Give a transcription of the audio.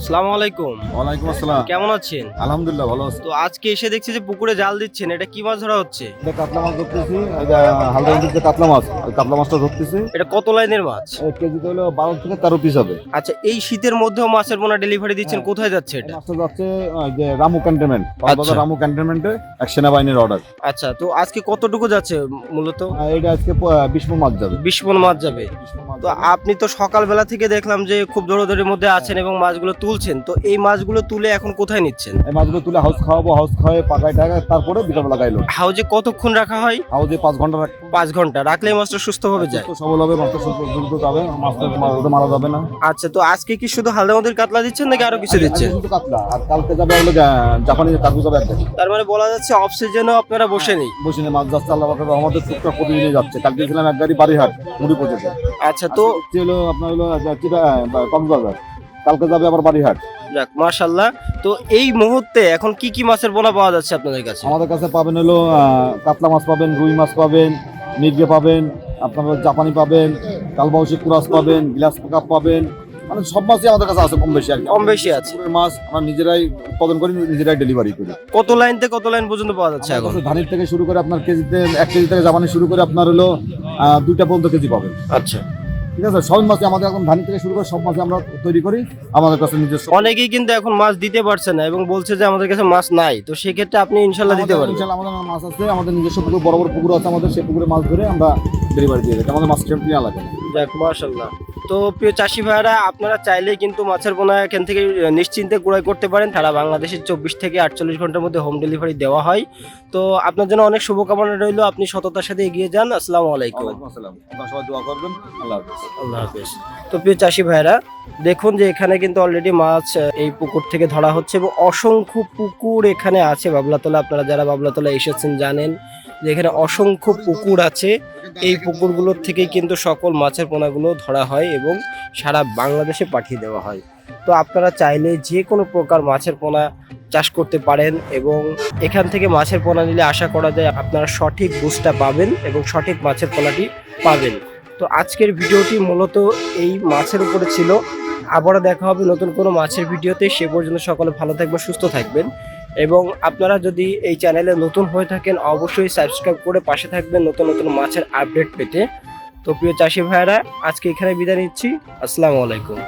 আসসালামু আলাইকুম। ওয়ালাইকুম আসসালাম। কেমন আছেন? আলহামদুলিল্লাহ ভালো আছি। তো আজকে এসে দেখছি যে পুকুরে জাল দিচ্ছেন, এটা কি মাছ ধরা হচ্ছে? এটা কাতলা মাছ ধরতেছি, এটা হালদা নদীর যে কাতলা মাছ, ওই কাতলা মাছটা ধরতেছি। এটা কত লাইনের মাছ? কেজিতে হলো 12 থেকে 13 পিস হবে। আচ্ছা, এই শীতের মধ্যেও মাছের পোনা ডেলিভারি দিচ্ছেন, হ্যাঁ। কোথায় যাচ্ছে এই এটা? মাছটা যাচ্ছে ওই যে রামু ক্যান্টনমেন্ট, কক্সবাজার রামু ক্যান্টনমেন্টে এক সেনাবাহিনীর অর্ডার। আচ্ছা, তো আজকে কতটুকু যাচ্ছে মূলত? এটা আজকে 20 মণ মাছ যাবে। 20 মণ মাছ যাবে। 20 মণ মাছ তো যাবে। আপনি তো সকালবেলা থেকে দেখলাম যে খুব দৌড়াদৌড়ির মধ্যে আছেন এবং মাছগুলো তুলছেন, তো এই মাছগুলো তুলে এখন কোথায় নিচ্ছেন? এই মাছগুলো তুলে হাউস খাওয়াবো, হাউস খাওয়াই পাকায় টাকায়, তারপরে বিকালবেলা গাইলো। হাউজে কতক্ষণ রাখা হয়? হাউসে 5 ঘন্টা রাখবো। 5 ঘন্টা রাখলে এই মাছটা সুস্থভাবে যায়। সুস্থ সবল হবে, মাছটা সুস্থ দ্রুত যাবে, মাছটা মারা যাবে না। আচ্ছা, তো আজকে কি শুধু হালদা নদীর কাতলা দিচ্ছেন নাকি আরো কিছু দিচ্ছেন? আজকে শুধু কাতলা, আর কালকে যাবে হলো জাপানি কার্গো যাবে এক গাড়ি। তার মানে বলা যাচ্ছে অফ সিজনেও আপনারা বসে নেই। বসিনে মাছ যাচ্ছে, আল্লাহ পাকের রহমতে টুকটাক প্রতিদিনই যাচ্ছে। কালকে ছিলাম এক গাড়ি বাড়িহাট মুড়ি পর্যন্ত। আচ্ছা, তো আজকে হলো আপনার হলো কক্সবাজার, কালকে যাবে আবার বাড়িহাট। যাক মাশাআল্লাহ। তো এই মুহূর্তে এখন কি কি মাছের পোনা পাওয়া যাচ্ছে আপনাদের কাছে? আমাদের কাছে পাবেন হলো কাতলা মাছ পাবেন, রুই মাছ পাবেন, মির্গে পাবেন, আপনার জাপানি পাবেন, কালবাউসি কুরাস পাবেন, গ্লাস কাপ পাবেন, মানে সব মাছই আমাদের কাছে আছে কম বেশি আর কি। কম বেশি আছে। পুকুরের মাছ আমরা নিজেরাই উৎপাদন করি, নিজেরাই ডেলিভারি করি। কত লাইন থেকে কত লাইন পর্যন্ত পাওয়া যাচ্ছে আমাদের এখন? কাছে ধানের থেকে শুরু করে আপনার কেজিতে 1 কেজি থেকে জাপানি শুরু করে আপনার হলো 2টা পর্যন্ত কেজি পাবেন। আচ্ছা, ঠিক আছে, সব মাছই আমাদের এখন ধানি থেকে শুরু করে সব মাছই আমরা তৈরি করি আমাদের কাছে নিজস্ব। অনেকেই কিন্তু এখন মাছ দিতে পারছে না এবং বলছে যে আমাদের কাছে মাছ নাই, তো সেক্ষেত্রে আপনি ইনশাল্লাহ দিতে পারবেন। ইনশাআল্লাহ আমাদের মাছ আছে, আমাদের নিজস্ব পুকুর, বড় বড় পুকুর আছে আমাদের, সেই পুকুরে মাছ ধরে আমরা ডেলিভারি দিয়ে দিই, আমাদের মাছ কিনা লাগে না। যাক মাশাআল্লাহ। তো প্রিয় চাষি ভাইরা, আপনারা চাইলেই কিন্তু মাছের পোনা এখান থেকে নিশ্চিন্তে ক্রয় করতে পারেন। সারা বাংলাদেশের 24 থেকে 48 ঘন্টার মধ্যে হোম ডেলিভারি দেওয়া হয়। তো আপনার জন্য অনেক শুভকামনা রইল, আপনি সততার সাথে এগিয়ে যান। আসসালামু আলাইকুম। ওয়ালাইকুম আসসালাম, আপনারা সবাই দোয়া করবেন। আল্লাহ হাফেজ। আল্লাহ হাফেজ। তো প্রিয় চাষি ভাইরা, দেখুন যে এখানে কিন্তু অলরেডি মাছ এই পুকুর থেকে ধরা হচ্ছে এবং অসংখ্য পুকুর এখানে আছে বাবলাতলা। আপনারা যারা বাবলাতলা এসেছেন জানেন যে এখানে অসংখ্য পুকুর আছে। এই পুকুরগুলোর থেকেই কিন্তু সকল মাছের পোনাগুলো ধরা হয় এবং সারা বাংলাদেশে পাঠিয়ে দেওয়া হয়। তো আপনারা চাইলে যে কোনো প্রকার মাছের পোনা চাষ করতে পারেন এবং এখান থেকে মাছের পোনা নিলে আশা করা যায় আপনারা সঠিক বুঝটা পাবেন এবং সঠিক মাছের পোনাটি পাবেন। তো আজকের ভিডিওটি মূলত এই মাছের উপরে ছিল। আবারও দেখা হবে নতুন কোনো মাছের ভিডিওতে। সে পর্যন্ত সকলে ভালো থাকবেন, সুস্থ থাকবেন এবং আপনারা যদি এই চ্যানেলে নতুন হয়ে থাকেন অবশ্যই সাবস্ক্রাইব করে পাশে থাকবেন নতুন নতুন মাছের আপডেট পেতে। তো প্রিয় চাষি ভাইয়েরা, আজকে এখানে বিদায় নিচ্ছি। আসসালামু আলাইকুম।